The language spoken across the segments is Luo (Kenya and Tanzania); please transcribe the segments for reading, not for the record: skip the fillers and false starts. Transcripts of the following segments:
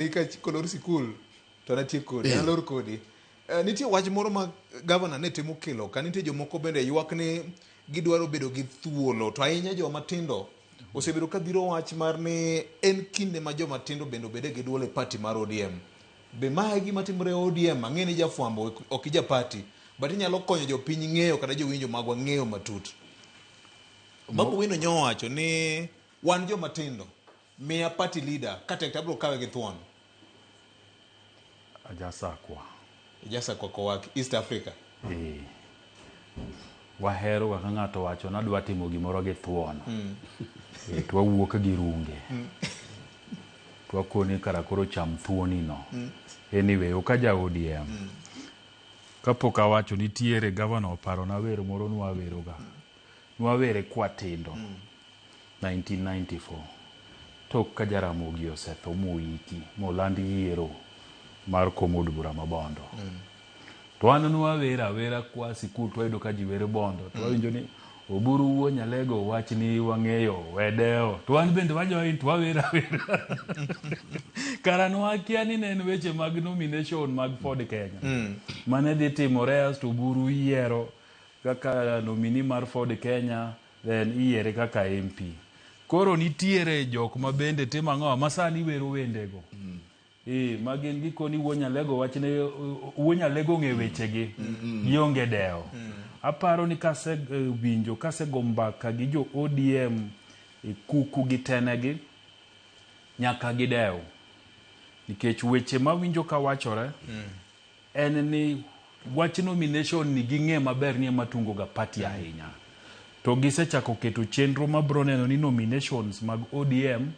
Ika kolor sikul to na tie kodi na lor kodi. Nitie wach moro ma governor ne timo kelo ka nitie jomoko bende ywak ni gidwaro bedo gi thuolo to ahinya joma tindo osebedo ka dhiro wach mar ni en kinde ma joma tindo bende obede gi duol e party mar ODM. Be ma e gima timore ODM ang'e ni jafwambo ok ija party but inyalo konyo jopiny ng'eyo kata jowinjo magwa ng'eyo matut. Babu Wino nyowacho ni wan joma tindo miya party leader kata tabro kawe gi thuon. Ajasa kwa kowak East Africa. Wahero kaka ng'ato wacho nadwa timo gimoro gi thuon. Twawuok gi runge. Twakoni kara koro cham thuoni no. Anyway, okaja ODM. Kapok awacho nitiere governor paro na wero moro nwaweroga. Nwawere kwa tindo. 1994. Tok ka Jaramogi osetho moiki molandi yiero mar komod bura ma Bondo. To an nwawera kwa sikul twayudo ka ji were Bondo. Twawinjo ni oburu wuo nyalego wach ni wang'eyo wedeo. To an bende wajoin twawera. Kara nwakia ni ne en weche mag nomination mag Ford Kenya. Mane dhi timore as to oburu yiero kaka nomini mar Ford Kenya then iyiere kaka MP. Koro nitiere jok ma bende timo ang'o masani wero wendego. Magin gikoni wuonyalego wachne wuonyalego ng'e wechegi gionge deo. Aparo ni kase winjo kase gombaka gi jo ODM kuku gi tenegi nyaka gideo. Nikech weche ma winjo ka wachore en ni wach nomination ni ging'e maber ni matungo ga party ahinya. To gisechako keto chenro mabro neno ni nominations mag ODM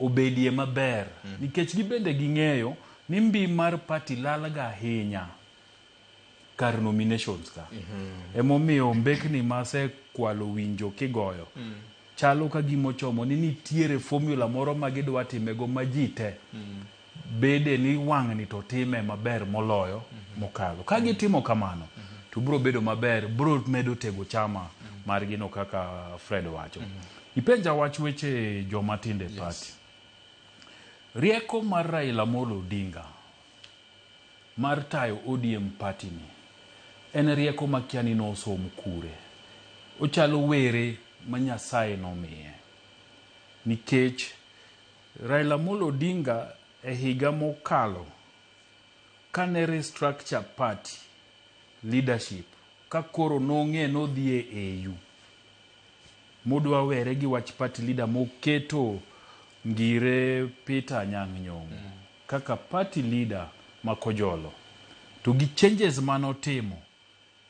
obedie maber. Nikech gibende ging'eyo ni mbi mar party lalaga ahinya kar nominations ka. Emomiyo mbekni mase kwalo winjo kigoyo. Chalo ka gimochomo ni nitiere formula moro magidwa timego majite. Bede ni wang'ni to time maber moloyo mokalo. Ka gitimo kamano to bro bedo maber, bro medo tego chama margino kaka Fred wacho. Ipenja wach weche joma tinde party. Rieko mar Raila Amolo Odinga mar tayo ODM party ni en rieko makiani no som kure. Ochalo were ma Nyasaye nomiye. Nikech Raila Amolo Odinga e higa mokalo kane restructure party leadership ka koro nong'e nodhie EU modwa were gi wach party leader moketo ngire Peter Anyang' Nyong'o kaka party leader makojolo. To gi changes manotimo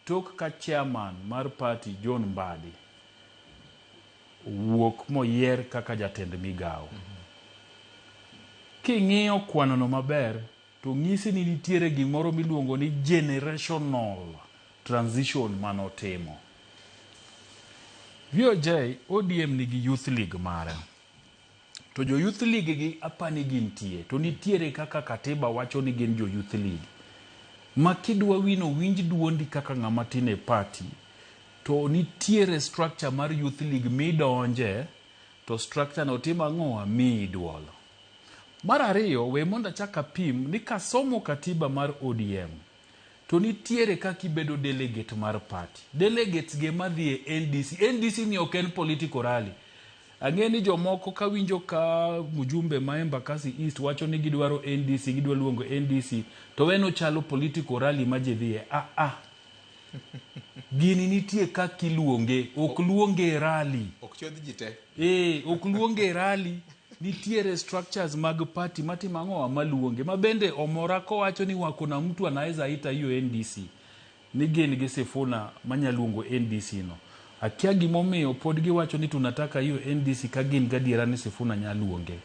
tok ka chairman mar party John Mbadi wuok moyier kaka jatend migao. King'iyo kwanono maber to ng'isi ni nitiere gimoro miluongo ni generational transition manotimo. VOJ ODM nigi youth league mare. To jo youth league gi apani gintie. To nitiere kaka katiba wacho ni gin jo youth league. Ma kidwa wino winj duondi kaka ng'ama tine party. To nitiere structure mar youth league midonje. To structure no tima ng'oa mi duol. Mar ariyo we monda chaka pim ni kasomo katiba mar ODM. To nitiere kaka ibedo delegate mar party. Delegates ge madhi e NDC. NDC ni oken political rally. Ang'e ni jomoko ka winjo ka mujumbe ma Embakasi East wacho ni gidwaro NDC, gidwa luongo NDC, to weno chalo political rally ma jedhie. Gini nitie kaka iluonge, ok luonge rally. Ok chodh jite. Ok luonge rally. Nitiere structures mag party matima ang'oa maluonge. Mabende omora ko wacho ni wakona mtu anaweza ita hiyo NDC. Ni gin gi Sifuna manyaluongo NDC no. Akia gimomiyo pod giwacho ni tunataka hiyo NDC ka gin gadiera ni Sifuna nyaluonge.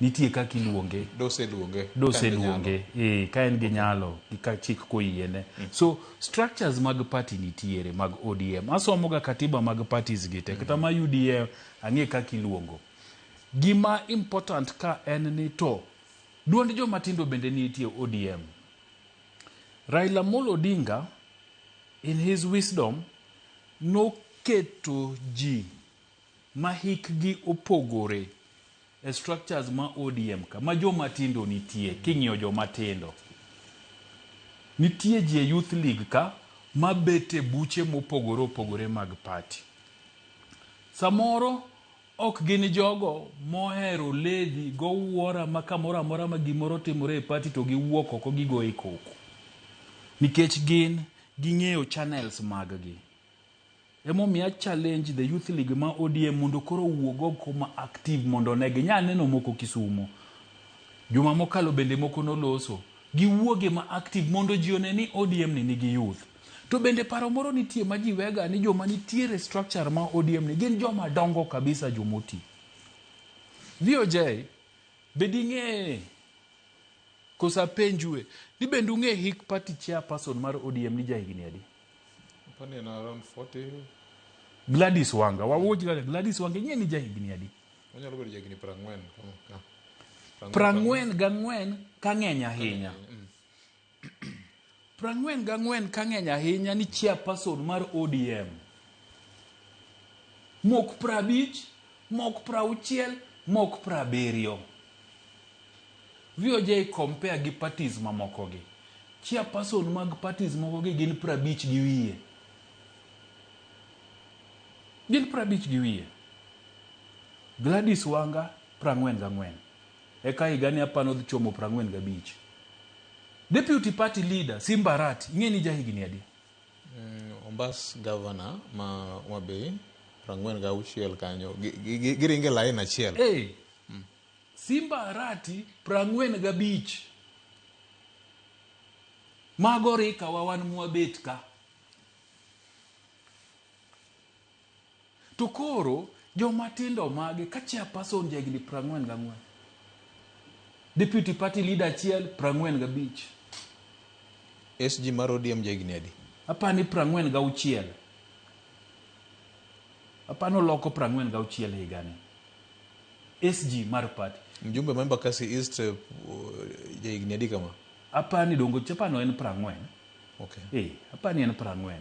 Nitie kaka iluonge. Dose luonge. Ka en gi nyalo ka chik koyiene. So structures mag party nitiere mag ODM. Asomoga katiba mag parties gite. Kata ma UDA ang'e kaka iluongo. Gima important ka en ni to duond joma tindo bende nitie ODM. Raila Amolo Odinga in his wisdom no keto ji ma hikgi opogore e structures ma ODM ka ma joma tindo nitie king'iyo joma tindo nitie ji e youth league ka ma bete buche mopogore opogore mag party samoro ok gin jogo mohero ledhi go wuora ma kamoro amora ma gimoro timore e party to giwuok oko gigo e koko nikech gin ging'eyo channels mag-gi emomiyo challenge the youth league ma ODM mondo koro wuog oko ma active mondo ne ginyal neno moko Kisumo juma mokalo bende moko noloso giwuoge ma active mondo ji one ni ODM ni nigi youth to bende paro moro nitie ma ji wega ni joma nitiere structure ma ODM ni gin joma dongo kabisa jomoti VOJ beding'e kosa penjue ni bende ung'e hik party chairperson mar ODM ni jahigni adi Pani na around 40. Gladys Wanga wawuoji Gladys Wanga ing'e ni jahigni adi Onyalo bedo jahigni 40 kama. 44 ka ng'eny ahinya 44 ka ng'eny ahinya ni chairperson mar ODM mok 50 mok 60 mok 70 VOJ compare gi parties mamokogi chairperson mag parties mokogi gin 50 gi wiye Gladys Wanga 44 eka higani apano dhi chomo 45 deputy party leader Simba Arati ing'e ni jahigni adi Ombas governor ma Homabay 46 kanyo giringe line achiel Simba Arati 45 mago rika wawan mwabet ka to koro joma tindo mage ka chairperson jahigni 44 deputy party leader achiel 45 SG mar ODM jahigni adi apani 46 apano loko 46 higani SG mar party mjumbe ma Embakasi East jahigni adi kama apani dongo chapano en 40 okay apani en 40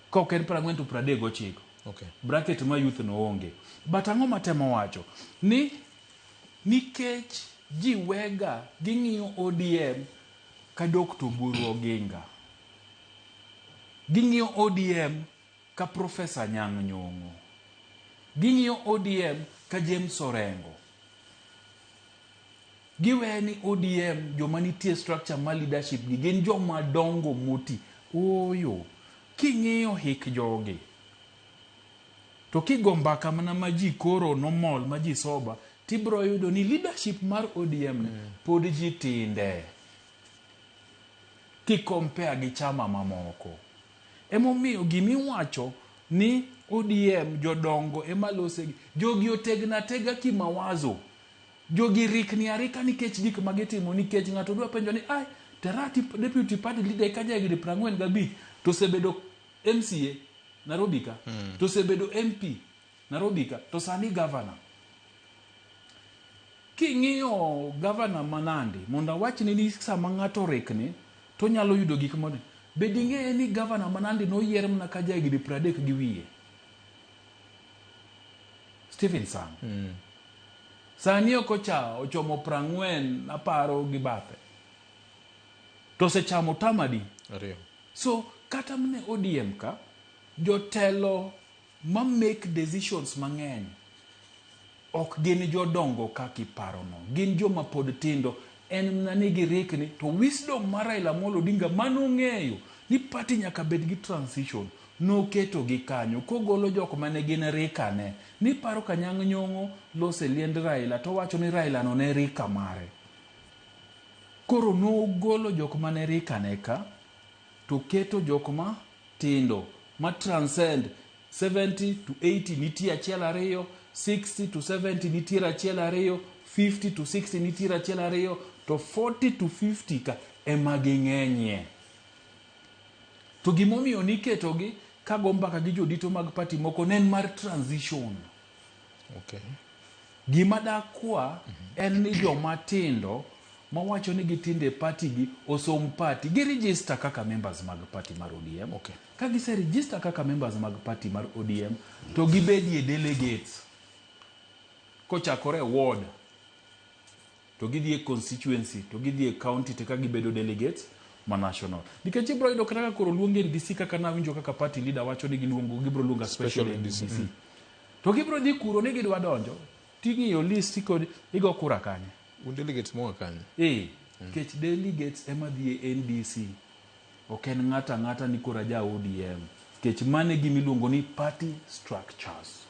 kok en 40 to 39 okay bracket ma youth no onge but ang'o matemo wacho ni nikech ji wega ging'iyo ODM ka Dr. Buru Oginga ging'iyo ODM ka Professor Nyang' Nyong'o ging'iyo ODM ka James Orengo giwe ni ODM joma nitie structure ma leadership gi gin joma dongo moti oyo king'iyo hik jogi to kigombaka mana ma ji koro nomol ma ji soba tibro yudo ni leadership mar ODM pod ji tinde kikompea gi chama mamoko emomiyo gimiwacho ni ODM jodongo emalose jogi otegna tega kimawazo jogi rikni arika nikech gik magitimo nikech ng'ato dwa penjo ni Terati deputy party leader ka jahigni 45 to sebedo MCA Nairobi ka to sebedo MP Nairobi ka to sani governor king'iyo governor Manandi mondo awachni ni sama ng'ato rikni to nyalo yudo gik mode beding'e ni governor Manandi noyier mana ka jahigni 30 gi wiye Stephen Sang sani ochomo 40 aparo gi bathe to sechamo tamadi ariyo so kata mne ODM ka jotelo ma make decisions mang'eny ok gin jodongo kaka iparono gin joma pod tindo en mna nigi rikni to wisdom mar Raila Amolo Odinga manong'eyo ni party nyaka bed gi transition noketo gi kanyo kogolo jok mane gin rikane ni paro ka Nyang' Nyong'o lose liend Raila to wacho ni Raila no ne rika mare koro nogolo jok mane rikane ka to keto jok ma tindo ma transcend 70 to 80 nitie achiel ariyo 60 to 70 nitie achiel ariyo 50 to 60 nitie achiel ariyo to 40 to 50 ka ema ging'enyie to gimomiyo niketogi kago mbaka gi jodito mag party moko nen mar transition okay gima dakwa en ni joma tindo mawacho ni gitinde party gi osom party gi register kaka members mag party mar ODM okay ka gise register kaka members mag party mar ODM to gibedie delegates kochakore ward to gidhi e constituency to gidhi e county to ka gibedo delegates ma national. Nikech ibro yudo kaka koro luonge NDC kaka nawinjo kaka party leader wacho ni gibro luonga special NDC. To gibro dhi kuro ni gidwa donjo, ting'iyo list kod igo kura kanye. Un delegates mo kanye. Kech delegates ema dhi e NDC. Ok en ng'ata ni kura ja ODM. Kech mane gimiluongo ni party structures.